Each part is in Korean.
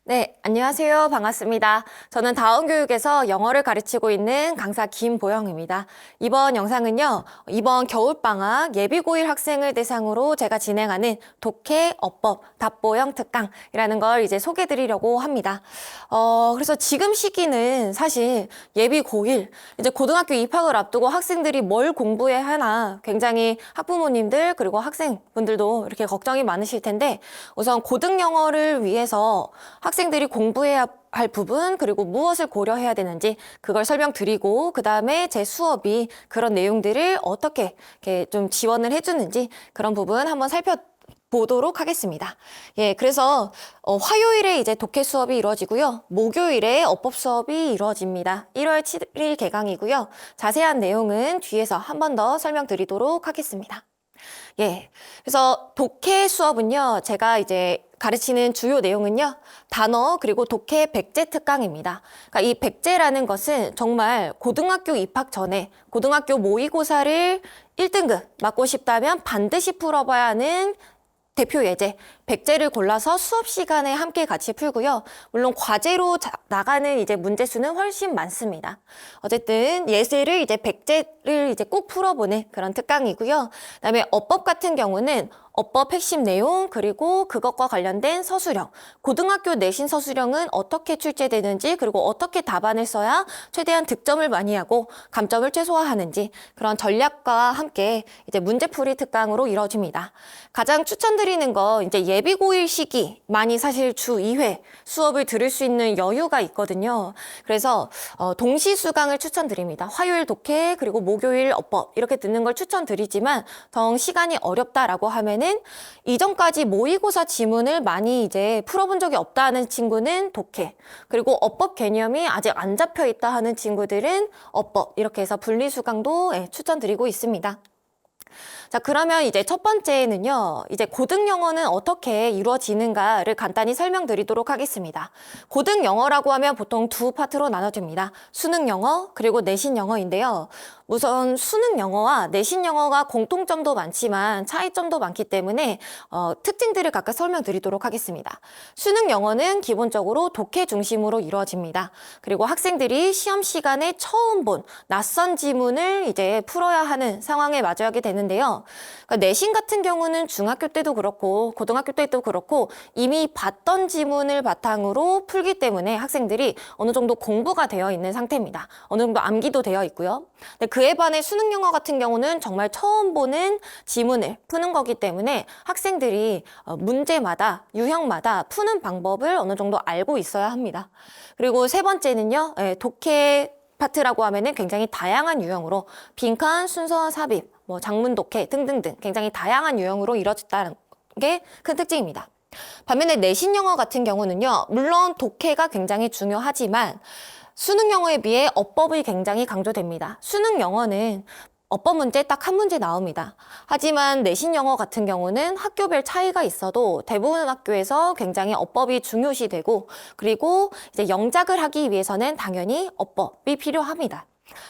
네, 안녕하세요. 반갑습니다. 저는 다원교육에서 영어를 가르치고 있는 강사 김보영입니다. 이번 영상은요, 이번 겨울방학 예비고1 학생을 대상으로 제가 진행하는 독해, 어법, 답보형 특강이라는 걸 이제 소개해드리려고 합니다. 그래서 지금 시기는 사실 예비고1, 이제 고등학교 입학을 앞두고 학생들이 뭘 공부해야 하나 굉장히 학부모님들 그리고 학생분들도 이렇게 걱정이 많으실 텐데 우선 고등영어를 위해서 학생들이 공부해야 할 부분 그리고 무엇을 고려해야 되는지 그걸 설명드리고 그 다음에 제 수업이 그런 내용들을 어떻게 이렇게 좀 지원을 해주는지 그런 부분 한번 살펴보도록 하겠습니다. 예, 그래서 화요일에 이제 독해 수업이 이루어지고요. 목요일에 어법 수업이 이루어집니다. 1월 7일 개강이고요. 자세한 내용은 뒤에서 한 번 더 설명드리도록 하겠습니다. 예. 그래서 독해 수업은요, 제가 이제 가르치는 주요 내용은요, 단어 그리고 독해 백제 특강입니다. 그러니까 이 백제라는 것은 정말 고등학교 입학 전에 고등학교 모의고사를 1등급 맞고 싶다면 반드시 풀어봐야 하는 대표 예제, 백제를 골라서 수업 시간에 함께 같이 풀고요. 물론 과제로 나가는 이제 문제 수는 훨씬 많습니다. 어쨌든 예제를 이제 백제를 이제 꼭 풀어보는 그런 특강이고요. 그다음에 어법 같은 경우는 어법 핵심 내용 그리고 그것과 관련된 서술형, 고등학교 내신 서술형은 어떻게 출제되는지 그리고 어떻게 답안을 써야 최대한 득점을 많이 하고 감점을 최소화하는지 그런 전략과 함께 이제 문제풀이 특강으로 이루어집니다. 가장 추천드리는 거 이제 예비고1 시기 많이 사실 주 2회 수업을 들을 수 있는 여유가 있거든요. 그래서 동시 수강을 추천드립니다. 화요일 독해 그리고 목요일 어법 이렇게 듣는 걸 추천드리지만 정 시간이 어렵다라고 하면은 이전까지 모의고사 지문을 많이 이제 풀어본 적이 없다 하는 친구는 독해 그리고 어법 개념이 아직 안 잡혀 있다 하는 친구들은 어법 이렇게 해서 분리수강도 추천드리고 있습니다. 자, 그러면 이제 첫 번째는요, 이제 고등영어는 어떻게 이루어지는가를 간단히 설명드리도록 하겠습니다. 고등영어라고 하면 보통 두 파트로 나눠집니다. 수능영어, 그리고 내신영어인데요. 우선 수능영어와 내신영어가 공통점도 많지만 차이점도 많기 때문에 특징들을 각각 설명드리도록 하겠습니다. 수능영어는 기본적으로 독해 중심으로 이루어집니다. 그리고 학생들이 시험 시간에 처음 본 낯선 지문을 이제 풀어야 하는 상황에 마주하게 되는데요. 그러니까 내신 같은 경우는 중학교 때도 그렇고 고등학교 때도 그렇고 이미 봤던 지문을 바탕으로 풀기 때문에 학생들이 어느 정도 공부가 되어 있는 상태입니다. 어느 정도 암기도 되어 있고요. 근데 그에 반해 수능 영어 같은 경우는 정말 처음 보는 지문을 푸는 거기 때문에 학생들이 문제마다 유형마다 푸는 방법을 어느 정도 알고 있어야 합니다. 그리고 세 번째는요, 독해 파트라고 하면은 굉장히 다양한 유형으로 빈칸, 순서, 삽입, 뭐 장문 독해 등등등 굉장히 다양한 유형으로 이루어졌다는 게 큰 특징입니다. 반면에 내신 영어 같은 경우는요, 물론 독해가 굉장히 중요하지만 수능 영어에 비해 어법이 굉장히 강조됩니다. 수능 영어는 어법 문제 딱 한 문제 나옵니다. 하지만 내신 영어 같은 경우는 학교별 차이가 있어도 대부분 학교에서 굉장히 어법이 중요시되고 그리고 이제 영작을 하기 위해서는 당연히 어법이 필요합니다.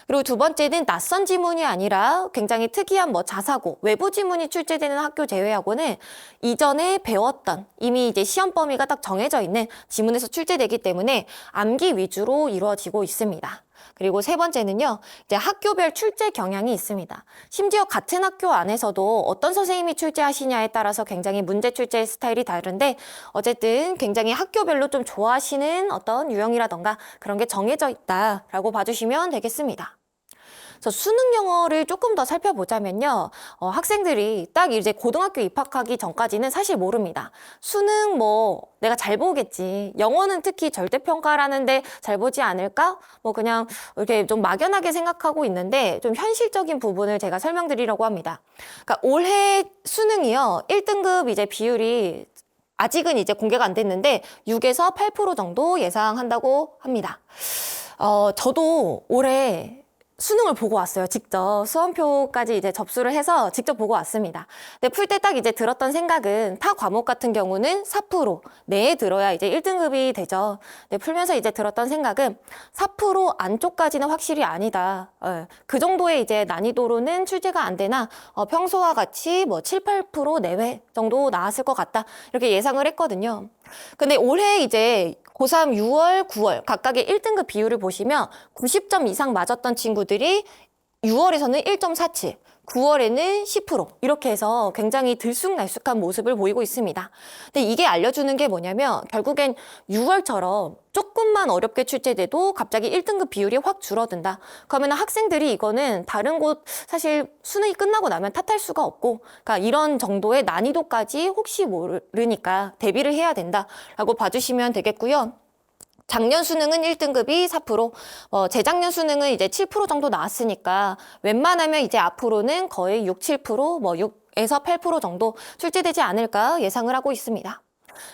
그리고 두 번째는 낯선 지문이 아니라 굉장히 특이한 뭐 자사고, 외부 지문이 출제되는 학교 제외하고는 이전에 배웠던 이미 이제 시험 범위가 딱 정해져 있는 지문에서 출제되기 때문에 암기 위주로 이루어지고 있습니다. 그리고 세 번째는요, 이제 학교별 출제 경향이 있습니다. 심지어 같은 학교 안에서도 어떤 선생님이 출제하시냐에 따라서 굉장히 문제 출제 스타일이 다른데 어쨌든 굉장히 학교별로 좀 좋아하시는 어떤 유형이라던가 그런 게 정해져 있다라고 봐주시면 되겠습니다. 그래서 수능 영어를 조금 더 살펴보자면요. 학생들이 딱 이제 고등학교 입학하기 전까지는 사실 모릅니다. 수능 뭐 내가 잘 보겠지. 영어는 특히 절대평가라는데 잘 보지 않을까? 뭐 그냥 이렇게 좀 막연하게 생각하고 있는데 좀 현실적인 부분을 제가 설명드리려고 합니다. 그러니까 올해 수능이요. 1등급 이제 비율이 아직은 이제 공개가 안 됐는데 6에서 8% 정도 예상한다고 합니다. 저도 올해 수능을 보고 왔어요. 직접 수험표까지 이제 접수를 해서 직접 보고 왔습니다. 근데 풀 때 딱 이제 들었던 생각은 타 과목 같은 경우는 4% 내에 들어야 이제 1등급이 되죠. 근데 풀면서 이제 들었던 생각은 4% 안쪽까지는 확실히 아니다. 그 정도의 이제 난이도로는 출제가 안 되나 평소와 같이 뭐 7, 8% 내외 정도 나왔을 것 같다. 이렇게 예상을 했거든요. 근데 올해 이제 고3 6월, 9월 각각의 1등급 비율을 보시면 90점 이상 맞았던 친구들이 6월에서는 1.47, 9월에는 10% 이렇게 해서 굉장히 들쑥날쑥한 모습을 보이고 있습니다. 근데 이게 알려주는 게 뭐냐면 결국엔 6월처럼 조금만 어렵게 출제돼도 갑자기 1등급 비율이 확 줄어든다. 그러면 학생들이 이거는 다른 곳 사실 수능이 끝나고 나면 탓할 수가 없고 그러니까 이런 정도의 난이도까지 혹시 모르니까 대비를 해야 된다라고 봐주시면 되겠고요. 작년 수능은 1등급이 4%, 재작년 수능은 이제 7% 정도 나왔으니까 웬만하면 이제 앞으로는 거의 6, 7%, 6에서 8% 정도 출제되지 않을까 예상을 하고 있습니다.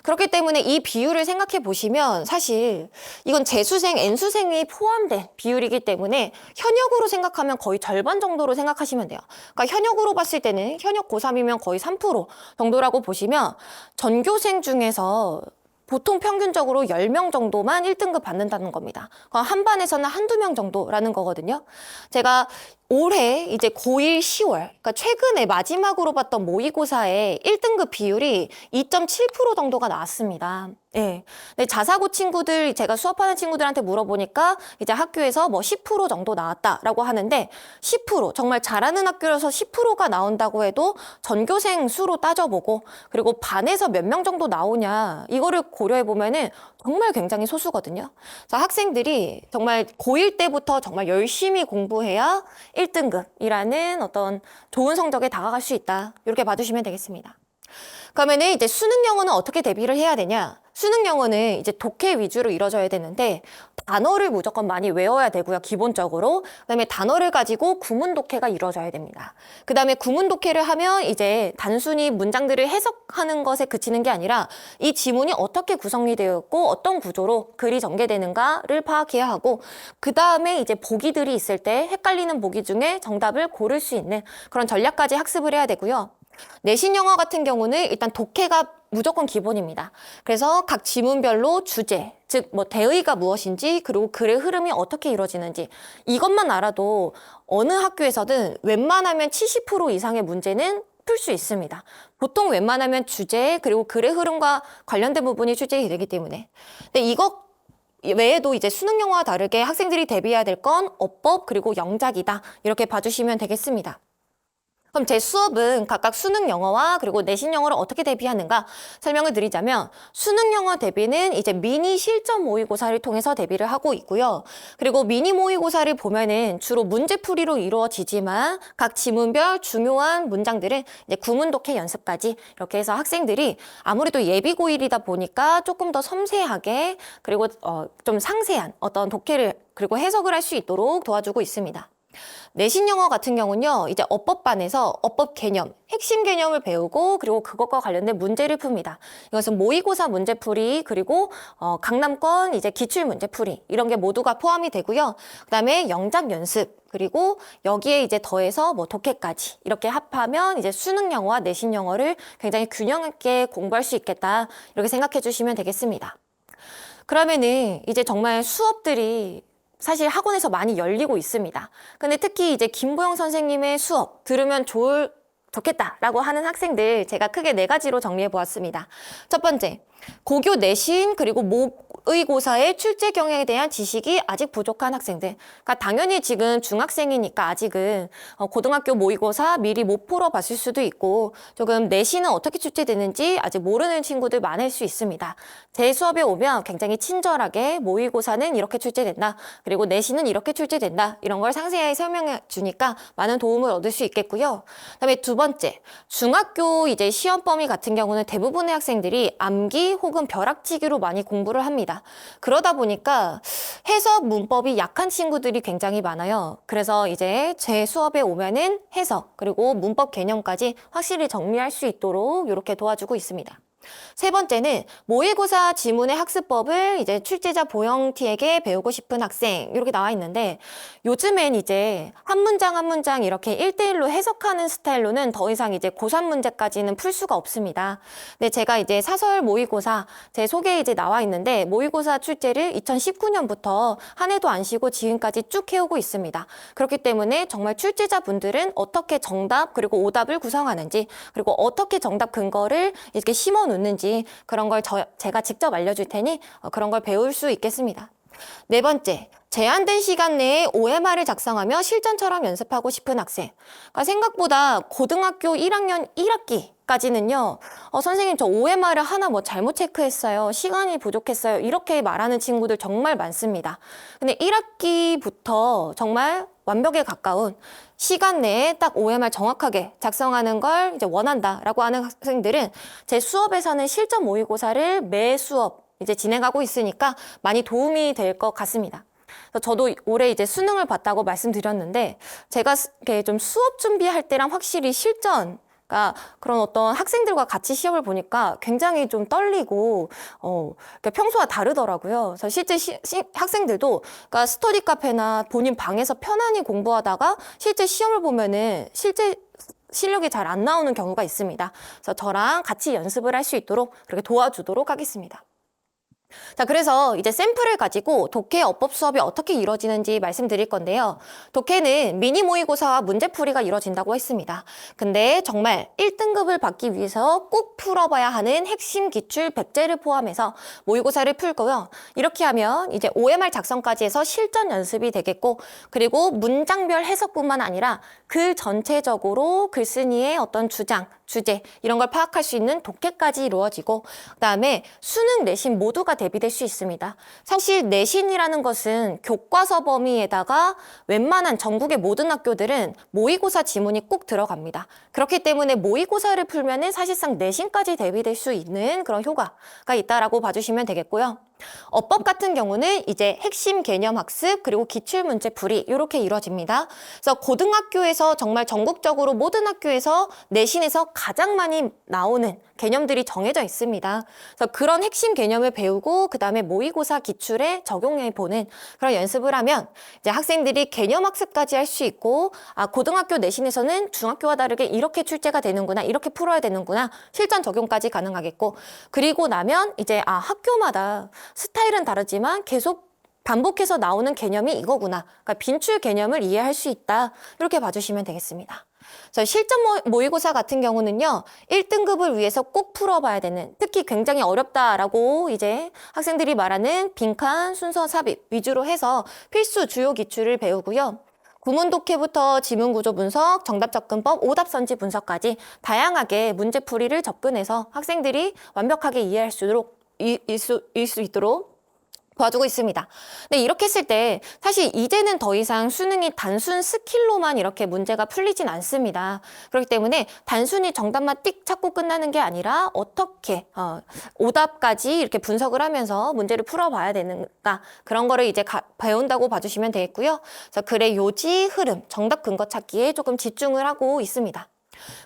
그렇기 때문에 이 비율을 생각해 보시면 사실 이건 재수생, N수생이 포함된 비율이기 때문에 현역으로 생각하면 거의 절반 정도로 생각하시면 돼요. 그러니까 현역으로 봤을 때는 현역 고3이면 거의 3% 정도라고 보시면 전교생 중에서 보통 평균적으로 10명 정도만 1등급 받는다는 겁니다. 한 반에서는 한두 명 정도라는 거거든요. 제가 올해 이제 고1 10월, 그러니까 최근에 마지막으로 봤던 모의고사의 1등급 비율이 2.7% 정도가 나왔습니다. 예. 근데 자사고 친구들, 제가 수업하는 친구들한테 물어보니까 이제 학교에서 10% 정도 나왔다라고 하는데 10%, 정말 잘하는 학교라서 10%가 나온다고 해도 전교생 수로 따져보고 그리고 반에서 몇 명 정도 나오냐 이거를 고려해보면은 정말 굉장히 소수거든요. 그래서 학생들이 정말 고1 때부터 정말 열심히 공부해야 1등급이라는 어떤 좋은 성적에 다가갈 수 있다. 이렇게 봐주시면 되겠습니다. 그러면은 이제 수능 영어는 어떻게 대비를 해야 되냐? 수능 영어는 이제 독해 위주로 이루어져야 되는데 단어를 무조건 많이 외워야 되고요, 기본적으로. 그다음에 단어를 가지고 구문 독해가 이루어져야 됩니다. 그다음에 구문 독해를 하면 이제 단순히 문장들을 해석하는 것에 그치는 게 아니라 이 지문이 어떻게 구성이 되어 있고 어떤 구조로 글이 전개되는가를 파악해야 하고 그다음에 이제 보기들이 있을 때 헷갈리는 보기 중에 정답을 고를 수 있는 그런 전략까지 학습을 해야 되고요. 내신 영어 같은 경우는 일단 독해가 무조건 기본입니다. 그래서 각 지문별로 주제, 즉 대의가 무엇인지 그리고 글의 흐름이 어떻게 이루어지는지 이것만 알아도 어느 학교에서든 웬만하면 70% 이상의 문제는 풀 수 있습니다. 보통 웬만하면 주제 그리고 글의 흐름과 관련된 부분이 출제되기 때문에. 근데 이것 외에도 이제 수능 영어와 다르게 학생들이 대비해야 될 건 어법 그리고 영작이다. 이렇게 봐주시면 되겠습니다. 그럼 제 수업은 각각 수능 영어와 그리고 내신 영어를 어떻게 대비하는가 설명을 드리자면 수능 영어 대비는 이제 미니 실전 모의고사를 통해서 대비를 하고 있고요. 그리고 미니 모의고사를 보면은 주로 문제풀이로 이루어지지만 각 지문별 중요한 문장들은 이제 구문 독해 연습까지 이렇게 해서 학생들이 아무래도 예비고1이다 보니까 조금 더 섬세하게 그리고 좀 상세한 어떤 독해를 그리고 해석을 할 수 있도록 도와주고 있습니다. 내신 영어 같은 경우는요, 이제 어법반에서 어법 개념, 핵심 개념을 배우고 그리고 그것과 관련된 문제를 풉니다. 이것은 모의고사 문제풀이 그리고 강남권 이제 기출 문제풀이 이런 게 모두가 포함이 되고요. 그다음에 영작 연습 그리고 여기에 이제 더해서 독해까지 이렇게 합하면 이제 수능 영어와 내신 영어를 굉장히 균형 있게 공부할 수 있겠다 이렇게 생각해 주시면 되겠습니다. 그러면은 이제 정말 수업들이 사실 학원에서 많이 열리고 있습니다. 근데 특히 이제 김보영 선생님의 수업 들으면 좋겠다라고 하는 학생들 제가 크게 4가지로 정리해 보았습니다. 첫 번째, 고교 내신 그리고 모의고사의 출제 경향에 대한 지식이 아직 부족한 학생들. 그러니까 당연히 지금 중학생이니까 아직은 고등학교 모의고사 미리 못 풀어봤을 수도 있고 조금 내신은 어떻게 출제되는지 아직 모르는 친구들 많을 수 있습니다. 제 수업에 오면 굉장히 친절하게 모의고사는 이렇게 출제된다. 그리고 내신은 이렇게 출제된다. 이런 걸 상세하게 설명해 주니까 많은 도움을 얻을 수 있겠고요. 그다음에 두 번째, 중학교 이제 시험 범위 같은 경우는 대부분의 학생들이 암기 혹은 벼락치기로 많이 공부를 합니다. 그러다 보니까 해석 문법이 약한 친구들이 굉장히 많아요. 그래서 이제 제 수업에 오면은 해석 그리고 문법 개념까지 확실히 정리할 수 있도록 이렇게 도와주고 있습니다. 세 번째는 모의고사 지문의 학습법을 이제 출제자 보영티에게 배우고 싶은 학생 이렇게 나와 있는데 요즘엔 이제 한 문장 한 문장 이렇게 1대1로 해석하는 스타일로는 더 이상 이제 고3 문제까지는 풀 수가 없습니다. 근데 제가 이제 사설 모의고사 제 소개에 이제 나와 있는데 모의고사 출제를 2019년부터 한 해도 안 쉬고 지금까지 쭉 해오고 있습니다. 그렇기 때문에 정말 출제자분들은 어떻게 정답 그리고 오답을 구성하는지 그리고 어떻게 정답 근거를 이렇게 심어 놓는지 그런 걸 제가 직접 알려줄 테니 그런 걸 배울 수 있겠습니다. 네 번째, 제한된 시간 내에 OMR을 작성하며 실전처럼 연습하고 싶은 학생. 그러니까 생각보다 고등학교 1학년 1학기까지는요, 선생님 저 OMR을 하나 뭐 잘못 체크했어요. 시간이 부족했어요. 이렇게 말하는 친구들 정말 많습니다. 근데 1학기부터 정말 완벽에 가까운 시간 내에 딱 OMR 정확하게 작성하는 걸 이제 원한다라고 하는 학생들은 제 수업에서는 실전 모의고사를 매 수업 이제 진행하고 있으니까 많이 도움이 될 것 같습니다. 저도 올해 이제 수능을 봤다고 말씀드렸는데 제가 이렇게 좀 수업 준비할 때랑 확실히 실전 그러니까 그런 어떤 학생들과 같이 시험을 보니까 굉장히 좀 떨리고 그러니까 평소와 다르더라고요. 그래서 실제 학생들도 그러니까 스터디 카페나 본인 방에서 편안히 공부하다가 실제 시험을 보면은 실제 실력이 잘 안 나오는 경우가 있습니다. 그래서 저랑 같이 연습을 할 수 있도록 그렇게 도와주도록 하겠습니다. 자, 그래서 이제 샘플을 가지고 독해 어법 수업이 어떻게 이루어지는지 말씀드릴 건데요. 독해는 미니 모의고사와 문제풀이가 이루어진다고 했습니다. 근데 정말 1등급을 받기 위해서 꼭 풀어봐야 하는 핵심 기출 100제를 포함해서 모의고사를 풀고요. 이렇게 하면 이제 OMR 작성까지 해서 실전 연습이 되겠고, 그리고 문장별 해석뿐만 아니라 글 전체적으로 글쓴이의 어떤 주장, 주제 이런 걸 파악할 수 있는 독해까지 이루어지고, 그다음에 수능, 내신 모두가 대비될 수 있습니다. 사실 내신이라는 것은 교과서 범위에다가 웬만한 전국의 모든 학교들은 모의고사 지문이 꼭 들어갑니다. 그렇기 때문에 모의고사를 풀면은 사실상 내신까지 대비될 수 있는 그런 효과가 있다라고 봐주시면 되겠고요. 어법 같은 경우는 이제 핵심 개념 학습 그리고 기출문제 풀이 이렇게 이루어집니다. 그래서 고등학교에서 정말 전국적으로 모든 학교에서 내신에서 가장 많이 나오는 개념들이 정해져 있습니다. 그래서 그런 핵심 개념을 배우고 그 다음에 모의고사 기출에 적용해 보는 그런 연습을 하면 이제 학생들이 개념 학습까지 할 수 있고, 아, 고등학교 내신에서는 중학교와 다르게 이렇게 출제가 되는구나, 이렇게 풀어야 되는구나, 실전 적용까지 가능하겠고, 그리고 나면 이제 학교마다 스타일은 다르지만 계속 반복해서 나오는 개념이 이거구나. 그러니까 빈출 개념을 이해할 수 있다. 이렇게 봐주시면 되겠습니다. 그래서 실전 모의고사 같은 경우는요, 1등급을 위해서 꼭 풀어봐야 되는, 특히 굉장히 어렵다라고 이제 학생들이 말하는 빈칸, 순서 삽입 위주로 해서 필수 주요 기출을 배우고요. 구문 독해부터 지문 구조 분석, 정답 접근법, 오답 선지 분석까지 다양하게 문제풀이를 접근해서 학생들이 완벽하게 이해할 수 있도록 도와주고 있습니다. 근데 이렇게 했을 때 사실 이제는 더 이상 수능이 단순 스킬로만 이렇게 문제가 풀리진 않습니다. 그렇기 때문에 단순히 정답만 띡 찾고 끝나는 게 아니라 어떻게 오답까지 이렇게 분석을 하면서 문제를 풀어봐야 되는가, 그런 거를 이제 배운다고 봐주시면 되겠고요. 그래서 글의 요지, 흐름, 정답 근거 찾기에 조금 집중을 하고 있습니다.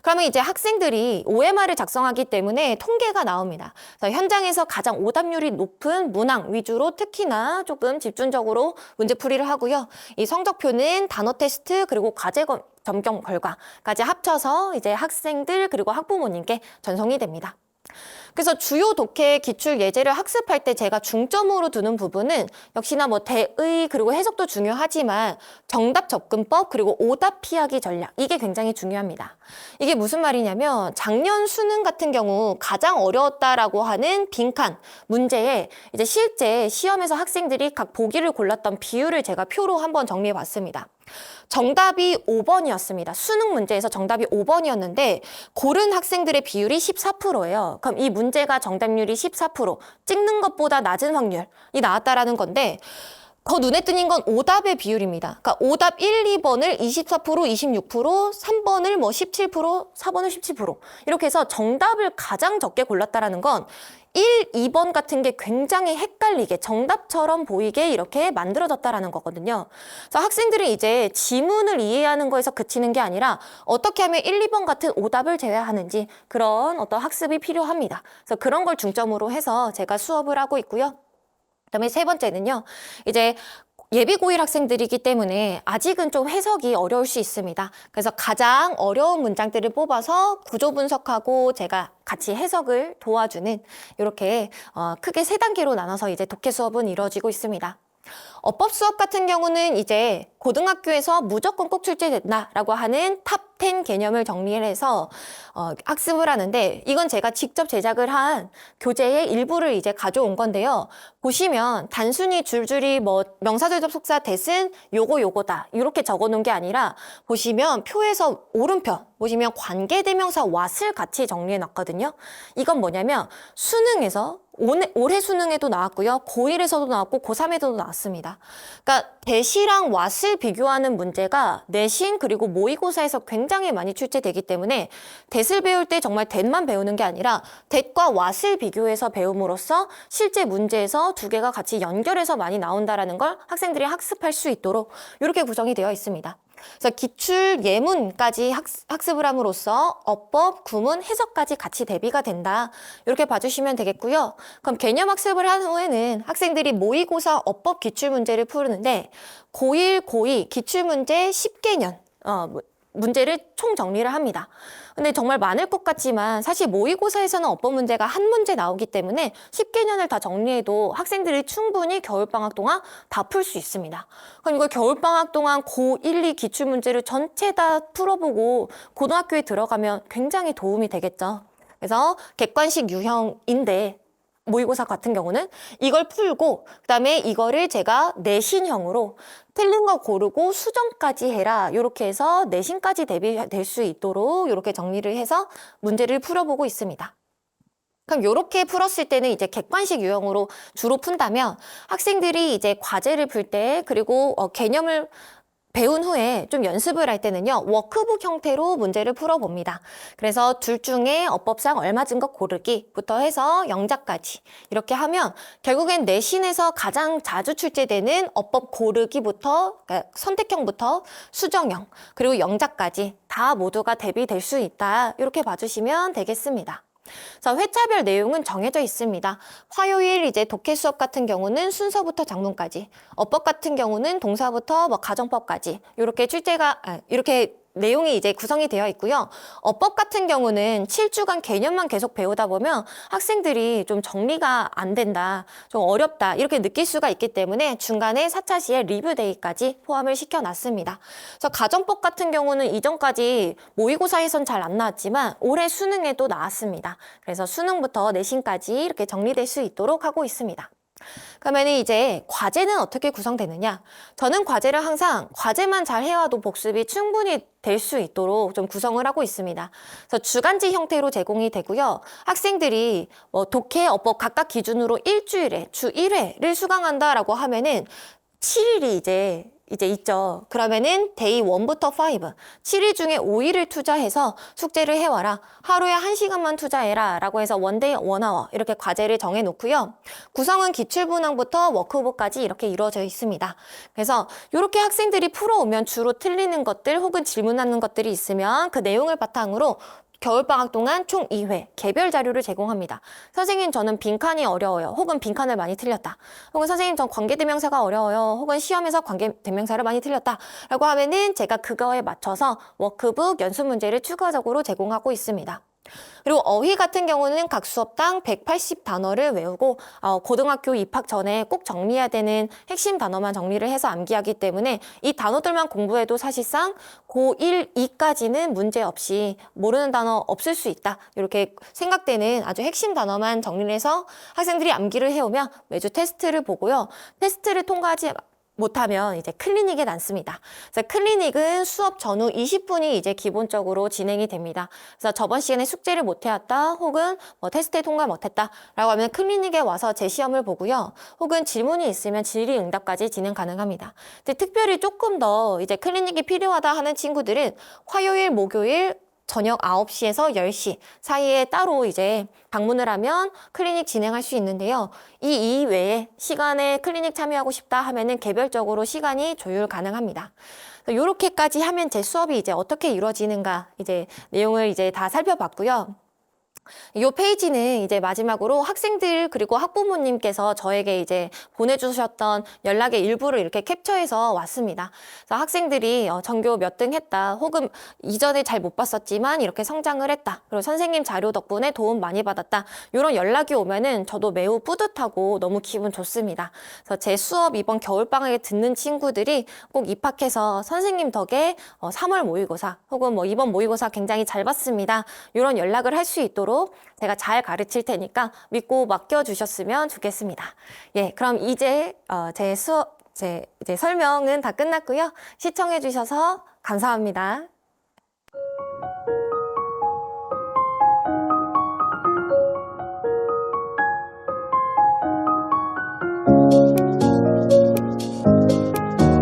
그러면 이제 학생들이 OMR을 작성하기 때문에 통계가 나옵니다. 그래서 현장에서 가장 오답률이 높은 문항 위주로 특히나 조금 집중적으로 문제풀이를 하고요. 이 성적표는 단어 테스트 그리고 과제 점검 결과까지 합쳐서 이제 학생들 그리고 학부모님께 전송이 됩니다. 그래서 주요 독해 기출 예제를 학습할 때 제가 중점으로 두는 부분은 역시나 뭐 대의 그리고 해석도 중요하지만 정답 접근법 그리고 오답 피하기 전략, 이게 굉장히 중요합니다. 이게 무슨 말이냐면 작년 수능 같은 경우 가장 어려웠다라고 하는 빈칸 문제에 이제 실제 시험에서 학생들이 각 보기를 골랐던 비율을 제가 표로 한번 정리해 봤습니다. 정답이 5번이었습니다. 수능 문제에서 정답이 5번이었는데 고른 학생들의 비율이 14%예요. 그럼 이 문제가 정답률이 14%, 찍는 것보다 낮은 확률이 나왔다라는 건데, 더 눈에 띄는 건 오답의 비율입니다. 그러니까 오답 1, 2번을 24%, 26%, 3번을 뭐 17%, 4번을 17%. 이렇게 해서 정답을 가장 적게 골랐다라는 건 1, 2번 같은 게 굉장히 헷갈리게 정답처럼 보이게 이렇게 만들어졌다라는 거거든요. 그래서 학생들은 이제 지문을 이해하는 거에서 그치는 게 아니라 어떻게 하면 1, 2번 같은 오답을 제외하는지 그런 어떤 학습이 필요합니다. 그래서 그런 걸 중점으로 해서 제가 수업을 하고 있고요. 그다음에 세 번째는요, 이제 예비 고1 학생들이기 때문에 아직은 좀 해석이 어려울 수 있습니다. 그래서 가장 어려운 문장들을 뽑아서 구조 분석하고 제가 같이 해석을 도와주는 이렇게 크게 세 단계로 나눠서 이제 독해 수업은 이루어지고 있습니다. 어법 수업 같은 경우는 이제 고등학교에서 무조건 꼭 출제된다라고 하는 탑 10 개념을 정리를 해서 학습을 하는데, 이건 제가 직접 제작을 한 교재의 일부를 이제 가져온 건데요. 보시면 단순히 줄줄이 뭐 명사절 접속사 대신 요거다 이렇게 적어놓은 게 아니라, 보시면 표에서 오른편 보시면 관계대명사 what을 같이 정리해 놨거든요. 이건 뭐냐면 수능에서 올해 수능에도 나왔고요. 고1에서도 나왔고 고3에도 나왔습니다. 그러니까 대시랑 what을 비교하는 문제가 내신 그리고 모의고사에서 굉장히 많이 출제되기 때문에 대시를 배울 때 정말 대만 배우는 게 아니라 대과 what을 비교해서 배움으로써 실제 문제에서 두 개가 같이 연결해서 많이 나온다라는 걸 학생들이 학습할 수 있도록 이렇게 구성이 되어 있습니다. 그래서 기출 예문까지 학습을 함으로써 어법, 구문, 해석까지 같이 대비가 된다. 이렇게 봐주시면 되겠고요. 그럼 개념 학습을 한 후에는 학생들이 모의고사 어법 기출문제를 푸는데 고1, 고2 기출문제 10개년 문제를 총 정리를 합니다. 근데 정말 많을 것 같지만 사실 모의고사에서는 어법 문제가 한 문제 나오기 때문에 10개년을 다 정리해도 학생들이 충분히 겨울방학 동안 다 풀 수 있습니다. 그럼 이걸 겨울방학 동안 고1, 2 기출문제를 전체 다 풀어보고 고등학교에 들어가면 굉장히 도움이 되겠죠. 그래서 객관식 유형인데 모의고사 같은 경우는 이걸 풀고 그다음에 이거를 제가 내신형으로 틀린 거 고르고 수정까지 해라. 이렇게 해서 내신까지 대비될 수 있도록 이렇게 정리를 해서 문제를 풀어보고 있습니다. 그럼 이렇게 풀었을 때는 이제 객관식 유형으로 주로 푼다면 학생들이 이제 과제를 풀 때 그리고 개념을 배운 후에 좀 연습을 할 때는요, 워크북 형태로 문제를 풀어봅니다. 그래서 둘 중에 어법상 얼맞은 것 고르기부터 해서 영작까지 이렇게 하면 결국엔 내신에서 가장 자주 출제되는 어법 고르기부터, 그러니까 선택형부터 수정형, 그리고 영작까지 다 모두가 대비될 수 있다. 이렇게 봐주시면 되겠습니다. 자, 회차별 내용은 정해져 있습니다. 화요일 이제 독해 수업 같은 경우는 순서부터 작문까지, 어법 같은 경우는 동사부터 뭐 가정법까지 이렇게 이렇게 내용이 이제 구성이 되어 있고요. 어법 같은 경우는 7주간 개념만 계속 배우다 보면 학생들이 좀 정리가 안 된다, 좀 어렵다 이렇게 느낄 수가 있기 때문에 중간에 4차 시에 리뷰데이까지 포함을 시켜놨습니다. 그래서 가정법 같은 경우는 이전까지 모의고사에선 잘 안 나왔지만 올해 수능에도 나왔습니다. 그래서 수능부터 내신까지 이렇게 정리될 수 있도록 하고 있습니다. 그러면 이제 과제는 어떻게 구성되느냐? 저는 과제를 항상 과제만 잘 해와도 복습이 충분히 될 수 있도록 좀 구성을 하고 있습니다. 그래서 주간지 형태로 제공이 되고요. 학생들이 독해, 어법 각각 기준으로 일주일에 주 1회를 수강한다라고 하면은 7일이 이제 있죠. 그러면은 데이 1부터 5, 7일 중에 5일을 투자해서 숙제를 해와라. 하루에 1시간만 투자해라. 라고 해서 원데이 원아워 이렇게 과제를 정해놓고요. 구성은 기출분항부터 워크북까지 이렇게 이루어져 있습니다. 그래서 이렇게 학생들이 풀어오면 주로 틀리는 것들 혹은 질문하는 것들이 있으면 그 내용을 바탕으로 겨울방학 동안 총 2회 개별 자료를 제공합니다. 선생님 저는 빈칸이 어려워요. 혹은 빈칸을 많이 틀렸다. 혹은 선생님 전 관계대명사가 어려워요. 혹은 시험에서 관계대명사를 많이 틀렸다. 라고 하면은 제가 그거에 맞춰서 워크북 연습 문제를 추가적으로 제공하고 있습니다. 그리고 어휘 같은 경우는 각 수업당 180단어를 외우고 고등학교 입학 전에 꼭 정리해야 되는 핵심 단어만 정리를 해서 암기하기 때문에 이 단어들만 공부해도 사실상 고1, 2까지는 문제 없이 모르는 단어 없을 수 있다. 이렇게 생각되는 아주 핵심 단어만 정리를 해서 학생들이 암기를 해오면 매주 테스트를 보고요. 테스트를 통과하지 못하면 이제 클리닉에 남습니다. 그래서 클리닉은 수업 전후 20분이 이제 기본적으로 진행이 됩니다. 그래서 저번 시간에 숙제를 못 해왔다, 혹은 테스트에 통과 못했다 라고 하면 클리닉에 와서 제 시험을 보고요. 혹은 질문이 있으면 질의응답까지 진행 가능합니다. 근데 특별히 조금 더 이제 클리닉이 필요하다 하는 친구들은 화요일, 목요일 저녁 9시에서 10시 사이에 따로 이제 방문을 하면 클리닉 진행할 수 있는데요. 이 이외에 시간에 클리닉 참여하고 싶다 하면은 개별적으로 시간이 조율 가능합니다. 이렇게까지 하면 제 수업이 이제 어떻게 이루어지는가 이제 내용을 이제 다 살펴봤고요. 이 페이지는 이제 마지막으로 학생들 그리고 학부모님께서 저에게 이제 보내주셨던 연락의 일부를 이렇게 캡처해서 왔습니다. 그래서 학생들이 전교 몇 등 했다, 혹은 이전에 잘 못 봤었지만 이렇게 성장을 했다, 그리고 선생님 자료 덕분에 도움 많이 받았다, 이런 연락이 오면은 저도 매우 뿌듯하고 너무 기분 좋습니다. 그래서 제 수업 이번 겨울방학에 듣는 친구들이 꼭 입학해서 선생님 덕에 3월 모의고사 혹은 뭐 이번 모의고사 굉장히 잘 봤습니다, 이런 연락을 할 수 있도록 제가 잘 가르칠 테니까 믿고 맡겨주셨으면 좋겠습니다. 예, 그럼 이제 제 이제 설명은 다 끝났고요. 시청해주셔서 감사합니다.